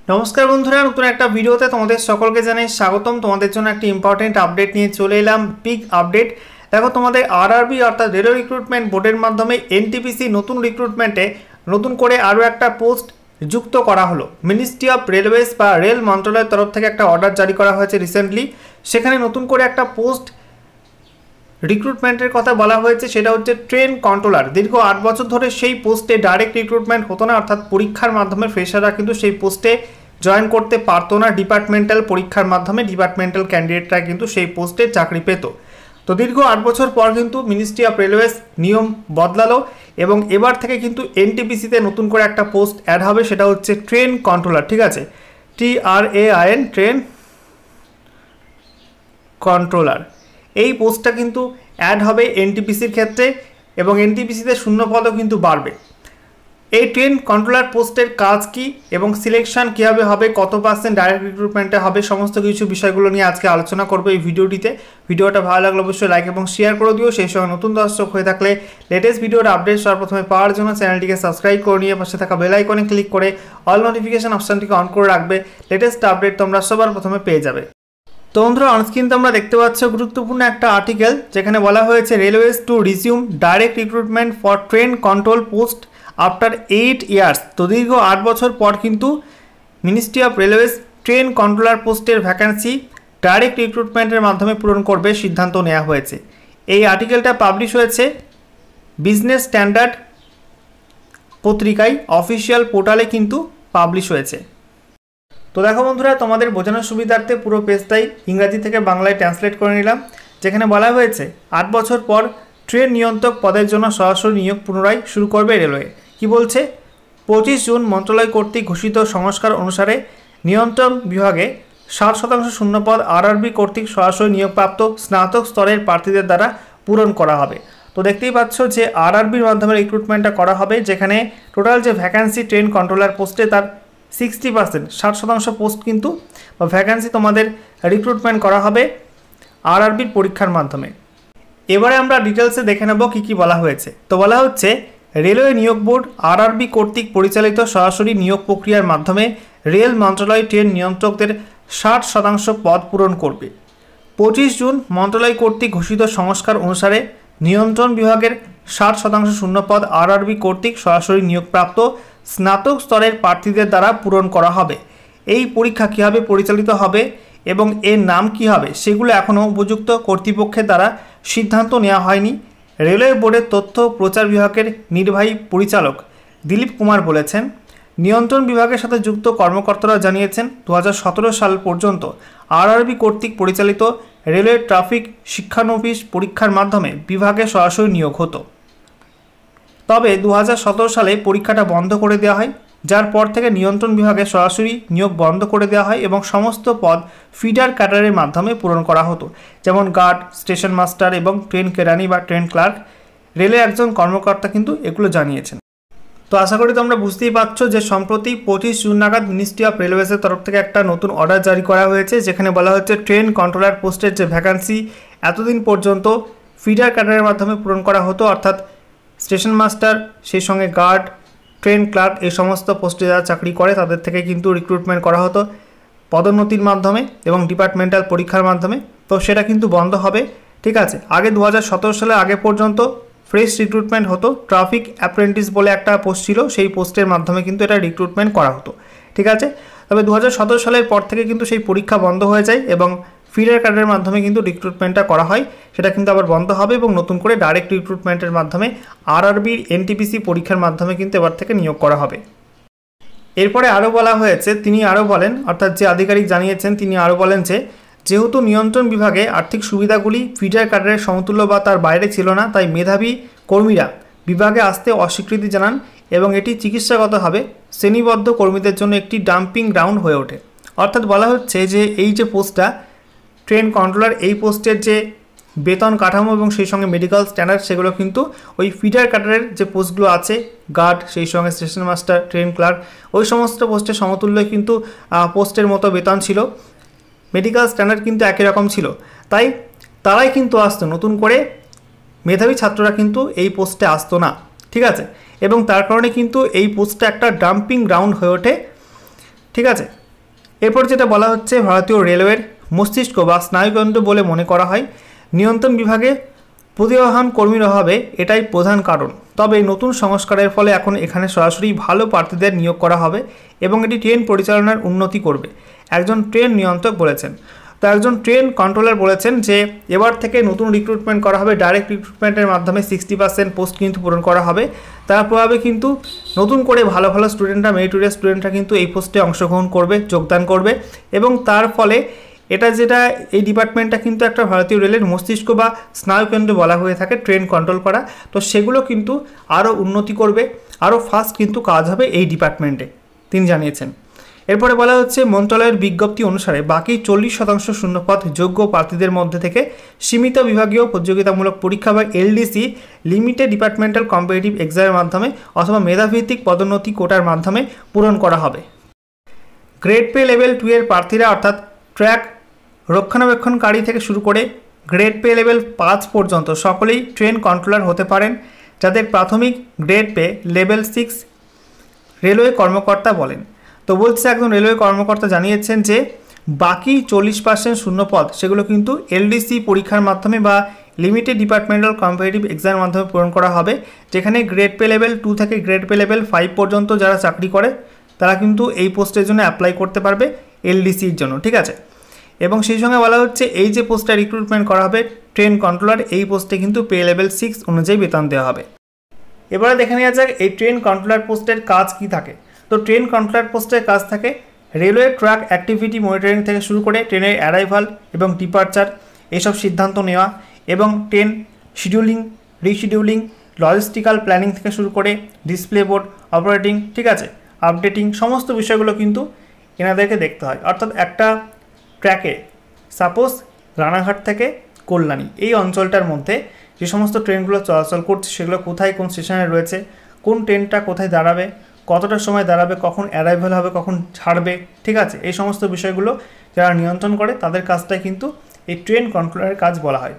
নমস্কার বন্ধুরা, নতুন একটা ভিডিওতে তোমাদের সকলকে জানাই স্বাগতম। তোমাদের জন্য একটা ইম্পর্টেন্ট আপডেট নিয়ে চলে এলাম, বিগ আপডেট। দেখো, তোমাদের আরআরবি অর্থাৎ রেলওয়ে রিক্রুটমেন্ট বোর্ডের মাধ্যমে এনটিপিসি নতুন রিক্রুটমেন্টে নতুন করে আরও একটা পোস্ট যুক্ত করা হলো। মিনিস্ট্রি অফ রেলওয়েজ বা রেল মন্ত্রণালয়ের তরফ থেকে একটা অর্ডার জারি করা হয়েছে রিসেন্টলি। সেখানে নতুন করে একটা পোস্ট রিক্রুটমেন্টের কথা বলা হয়েছে, সেটা হচ্ছে ট্রেন কন্ট্রোলার। দীর্ঘ 8 বছর ধরে সেই পোস্টে ডাইরেক্ট রিক্রুটমেন্ট হতো না, অর্থাৎ পরীক্ষার মাধ্যমে ফ্রেশাররা কিন্তু সেই পোস্টে জয়েন করতে পারতো না। ডিপার্টমেন্টাল পরীক্ষার মাধ্যমে ডিপার্টমেন্টাল ক্যান্ডিডেটরা কিন্তু সেই পোস্টে চাকরি পেত। তো দীর্ঘ 8 বছর পর কিন্তু মিনিস্ট্রি অফ রেলওয়েজ নিয়ম বদলালো এবং এবার থেকে কিন্তু এনটিপিসিতে নতুন করে একটা পোস্ট অ্যাড হবে, সেটা হচ্ছে ট্রেন কন্ট্রোলার। ঠিক আছে, TRAIN, ট্রেন কন্ট্রোলার। এই পোস্টটা কিন্তু অ্যাড হবে এনটিপিসির ক্ষেত্রে এবং এনটিপিসিতে শূন্যপদও কিন্তু বাড়বে। এই ট্রেন কন্ট্রোলার পোস্টের কাজ কি এবং সিলেকশন কীভাবে হবে, কত % ডাইরেক্ট রিক্রুটমেন্টে হবে, সমস্ত কিছু বিষয়গুলো নিয়ে আজকে আলোচনা করবো এই ভিডিওটিতে। ভিডিওটা ভালো লাগলে অবশ্যই লাইক এবং শেয়ার করে দিও। সেই সঙ্গে নতুন দর্শক হয়ে থাকলে লেটেস্ট ভিডিওর আপডেট সবার প্রথমে পাওয়ার জন্য চ্যানেলটিকে সাবস্ক্রাইব করে নিয়ে পাশে থাকা বেল আইকনে ক্লিক করে অল নোটিফিকেশন অপশানটিকে অন করে রাখবে। লেটেস্ট আপডেট তোমরা সবার প্রথমে পেয়ে যাবে। তো বন্ধুরা, অনস্ক্রিন তোমরা দেখতে পাচ্ছ গুরুত্বপূর্ণ একটা আর্টিকেল, যেখানে বলা হয়েছে railways to resume direct recruitment for train control post after 8 years. তো দীর্ঘ 8 বছর পর কিন্তু ministry of railways train controller পোস্টের ভ্যাকান্সি ডাইরেক্ট রিক্রুটমেন্টের মাধ্যমে পূরণ করবে সিদ্ধান্ত নেওয়া হয়েছে। এই আর্টিকেলটা পাবলিশ হয়েছে বিজনেস স্ট্যান্ডার্ড পত্রিকায়, অফিসিয়াল পোর্টালে কিন্তু পাবলিশ হয়েছে। তো দেখো বন্ধুরা, তোমাদের বোঝানোর সুবিধার্থে পুরো পেজটাই ইংরাজি থেকে বাংলায় ট্রান্সলেট করে নিলাম। যেখানে বলা হয়েছে 8 বছর পর ট্রেন নিয়ন্ত্রক পদের জন্য সরাসরি নিয়োগ পুনরায় শুরু করবে রেলওয়ে। কি বলছে? 25 জুন মন্ত্রণালয় কর্তৃক ঘোষিত সংস্কার অনুসারে নিয়ন্ত্রণ বিভাগে 60% শূন্যপদ আরআরবি কর্তৃক সরাসরি নিয়োগপ্রাপ্ত স্নাতক স্তরের প্রার্থীদের দ্বারা পূরণ করা হবে। তো দেখতেই পাচ্ছ যে আরআরবির মাধ্যমে রিক্রুটমেন্টটা করা হবে, যেখানে টোটাল যে ভ্যাকান্সি ট্রেন কন্ট্রোলার পোস্টে তার 60%, 60% পোস্ট কিন্তু বা ভ্যাকান্সি তোমাদের রিক্রুটমেন্ট করা হবে আরআরবির পরীক্ষার মাধ্যমে। এবারে আমরা ডিটেলসে দেখে নেব কী কী বলা হয়েছে। তো বলা হচ্ছে রেলওয়ে নিয়োগ বোর্ড আরআরবি কর্তৃক পরিচালিত সরাসরি নিয়োগ প্রক্রিয়ার মাধ্যমে রেল মন্ত্রণালয় ট্রেন নিয়ন্ত্রকদের 60% পদ পূরণ করবে। 25 জুন মন্ত্রণালয় কর্তৃক ঘোষিত সংস্কার অনুসারে নিয়ন্ত্রণ বিভাগের 60% শূন্যপদ আরআরবি কর্তৃক সরাসরি নিয়োগপ্রাপ্ত স্নাতক স্তরের প্রার্থীদের দ্বারা পূরণ করা হবে। এই পরীক্ষা কীভাবে পরিচালিত হবে এবং এর নাম কী হবে সেগুলো এখনও উপযুক্ত কর্তৃপক্ষের দ্বারা সিদ্ধান্ত নেওয়া হয়নি। রেলওয়ে বোর্ডের তথ্য প্রচার বিভাগের নির্বাহী পরিচালক দিলীপ কুমার বলেছেন, নিয়ন্ত্রণ বিভাগের সাথে যুক্ত কর্মকর্তারা জানিয়েছেন 2017 সাল পর্যন্ত আরআরবি কর্তৃক পরিচালিত রেলওয়ে ট্রাফিক শিক্ষানবিশ পরীক্ষার মাধ্যমে বিভাগে সরাসরি নিয়োগ হতো। তবে 2017 সালে পরীক্ষাটা বন্ধ করে দেওয়া হয়, যার পর থেকে নিয়ন্ত্রণ বিভাগে সরাসরি নিয়োগ বন্ধ করে দেওয়া হয় এবং সমস্ত পদ ফিডার ক্যাডারের মাধ্যমে পূরণ করা হতো, যেমন গার্ড, স্টেশন মাস্টার এবং ট্রেন কেরানি বা ট্রেন ক্লার্ক। রেলে একজন কর্মকর্তা কিন্তু এগুলো জানিয়েছেন। তো আশা করি তোমরা বুঝতেই পারছো যে সম্প্রতি 25 জুন নাগাদ মিনিস্ট্রি অফ রেলওয়েজের তরফ থেকে একটা নতুন অর্ডার জারি করা হয়েছে, যেখানে বলা হচ্ছে ট্রেন কন্ট্রোলার পোস্টের যে ভ্যাকান্সি এতদিন পর্যন্ত ফিডার ক্যাডারের মাধ্যমে পূরণ করা হতো, অর্থাৎ স্টেশন মাস্টার, সেই সঙ্গে গার্ড, ট্রেন ক্লার্ক, এই সমস্ত পোস্টে যারা চাকরি করে তাদের থেকে কিন্তু রিক্রুটমেন্ট করা হতো পদোন্নতির মাধ্যমে এবং ডিপার্টমেন্টাল পরীক্ষার মাধ্যমে। তো সেটা কিন্তু বন্ধ হবে। ঠিক আছে, আগে 2017 সালে আগে পর্যন্ত ফ্রেশ রিক্রুটমেন্ট হতো, ট্রাফিক অ্যাপ্রেন্টিস বলে একটা পোস্ট ছিল, সেই পোস্টের মাধ্যমে কিন্তু এটা রিক্রুটমেন্ট করা হতো। ঠিক আছে, তবে 2017 সালের পর থেকে কিন্তু সেই পরীক্ষা বন্ধ হয়ে যায় এবং ফিডার কার্ডের মাধ্যমে কিন্তু রিক্রুটমেন্টটা করা হয়, সেটা কিন্তু আবার বন্ধ হবে এবং নতুন করে ডাইরেক্ট রিক্রুটমেন্টের মাধ্যমে আরআরবির এনটিপিসি পরীক্ষার মাধ্যমে কিন্তু এবার থেকে নিয়োগ করা হবে। এরপরে আরও বলা হয়েছে, তিনি আরও বলেন, অর্থাৎ যে আধিকারিক জানিয়েছেন তিনি আরও বলেন যে যেহেতু নিয়ন্ত্রণ বিভাগে আর্থিক সুবিধাগুলি ফিডার কার্ডের সমতুল্য বা তার বাইরে ছিল না, তাই মেধাবী কর্মীরা বিভাগে আসতে অস্বীকৃতি জানান এবং এটি চিকিৎসাগতভাবে শ্রেণীবদ্ধ কর্মীদের জন্য একটি ডাম্পিং গ্রাউন্ড হয়ে ওঠে। অর্থাৎ বলা হচ্ছে যে এই যে পোস্টটা ট্রেন কন্ট্রোলার, এই পোস্টের যে বেতন কাঠামো এবং সেই সঙ্গে মেডিকেল স্ট্যান্ডার্ড সেগুলো কিন্তু ওই ফিডার কাটারের যে পোস্টগুলো আছে, গার্ড, সেই সঙ্গে স্টেশন মাস্টার, ট্রেন ক্লার্ক, ওই সমস্ত পোস্টের সমতুল্য কিন্তু পোস্টের মতো বেতন ছিল, মেডিকেল স্ট্যান্ডার্ড কিন্তু একই রকম ছিল। তাই তারাই কিন্তু আসতো, নতুন করে মেধাবী ছাত্ররা কিন্তু এই পোস্টে আসতো না। ঠিক আছে, এবং তার কারণে কিন্তু এই পোস্টটা একটা ডাম্পিং গ্রাউন্ড হয়ে ওঠে ঠিক আছে। এরপর যেটা বলা হচ্ছে, ভারতীয় রেলওয়ের মস্তিষ্ক বা স্নায়ুকেন্দ্র বলে মনে করা হয় নিয়ন্ত্রণ বিভাগে প্রতিভাবান কর্মীর অভাবে, এটাই প্রধান কারণ। তবে নতুন সংস্কারের ফলে এখন এখানে সরাসরি ভালো প্রার্থীদের নিয়োগ করা হবে এবং এটি ট্রেন পরিচালনার উন্নতি করবে, একজন ট্রেন নিয়ন্ত্রক বলেছেন। তো একজন ট্রেন কন্ট্রোলার বলেছেন যে এবার থেকে নতুন রিক্রুটমেন্ট করা হবে, ডাইরেক্ট রিক্রুটমেন্টের মাধ্যমে 60% পোস্ট কিন্তু পূরণ করা হবে। তার প্রভাবে কিন্তু নতুন করে ভালো ভালো স্টুডেন্টরা, মেরিটোরিয়াস স্টুডেন্টরা কিন্তু এই পোস্টে অংশগ্রহণ করবে, যোগদান করবে এবং তার ফলে এই ডিপার্টমেন্টটা কিন্তু একটা ভারতীয় রেলের মস্তিষ্ক বা স্নায়ুকেন্দ্র বলা হয়ে থাকে, ট্রেন কন্ট্রোল করা। তো সেগুলো কিন্তু আরও উন্নতি করবে, আরও ফাস্ট কিন্তু কাজ হবে এই ডিপার্টমেন্টে, তিনি জানিয়েছেন। এরপরে বলা হচ্ছে, মন্ত্রণালয়ের বিজ্ঞপ্তি অনুসারে বাকি 40% শূন্যপদ যোগ্য প্রার্থীদের মধ্যে থেকে সীমিত বিভাগীয় প্রতিযোগিতামূলক পরীক্ষা বা এলডিসি, লিমিটেড ডিপার্টমেন্টাল কম্পিটিটিভ এক্সামের মাধ্যমে অথবা মেধাভিত্তিক পদোন্নতি কোটার মাধ্যমে পূরণ করা হবে। গ্রেড পে লেভেল 2 এর প্রার্থীরা অর্থাৎ ট্র্যাক রক্ষণাবেক্ষণকারী থেকে শুরু করে গ্রেড পে লেভেল 5 পর্যন্ত সকলেই ট্রেন কন্ট্রোলার হতে পারেন, যাদের প্রাথমিক গ্রেড পে লেভেল 6 রেলওয়ে কর্মকর্তা বলেন। তো বলছে, একজন রেলওয়ে কর্মকর্তা জানিয়েছেন যে বাকি 40% শূন্যপদ সেগুলো কিন্তু এলডিসি পরীক্ষার মাধ্যমে বা লিমিটেড ডিপার্টমেন্টাল কম্পিটিটিভ এক্সামের মাধ্যমে পূরণ করা হবে, যেখানে গ্রেড পে লেভেল 2 থেকে গ্রেড পে লেভেল 5 পর্যন্ত যারা চাকরি করে তারা কিন্তু এই পোস্টের জন্য অ্যাপ্লাই করতে পারবে এলডিসির জন্য, ঠিক আছে। এবং সেই সঙ্গে বলা হচ্ছে, এই যে পোস্টে রিক্রুটমেন্ট করা হবে ট্রেন কন্ট্রোলার, এই পোস্টে কিন্তু পে লেভেল 6 অনুযায়ী বেতন দেওয়া হবে। এবারে দেখে নেওয়া যাক এই ট্রেন কন্ট্রোলার পোস্টের কাজ কি থাকে। তো ট্রেন কন্ট্রোলার পোস্টের কাজ থাকে রেলওয়ে ট্র্যাক অ্যাক্টিভিটি মনিটরিং থেকে শুরু করে ট্রেনের অ্যারাইভাল এবং ডিপার্চার এসব সিদ্ধান্ত নেওয়া এবং train scheduling, rescheduling, logistical planning থেকে শুরু করে ডিসপ্লে বোর্ড অপারেটিং, ঠিক আছে, আপডেটিং, সমস্ত বিষয়গুলো কিন্তু এনাদেরকে দেখতে হয়। অর্থাৎ একটা ট্র্যাকে সাপোজ রানাঘাট থেকে কল্যাণী এই অঞ্চলটার মধ্যে যে সমস্ত ট্রেনগুলো চলাচল করছে সেগুলো কোথায় কোন স্টেশনে রয়েছে, কোন ট্রেনটা কোথায় দাঁড়াবে, কতটার সময় দাঁড়াবে, কখন অ্যারাইভাল হবে, কখন ছাড়বে, ঠিক আছে, এই সমস্ত বিষয়গুলো যারা নিয়ন্ত্রণ করে তাদের কাজটাই কিন্তু এই ট্রেন কন্ট্রোলারের কাজ বলা হয়।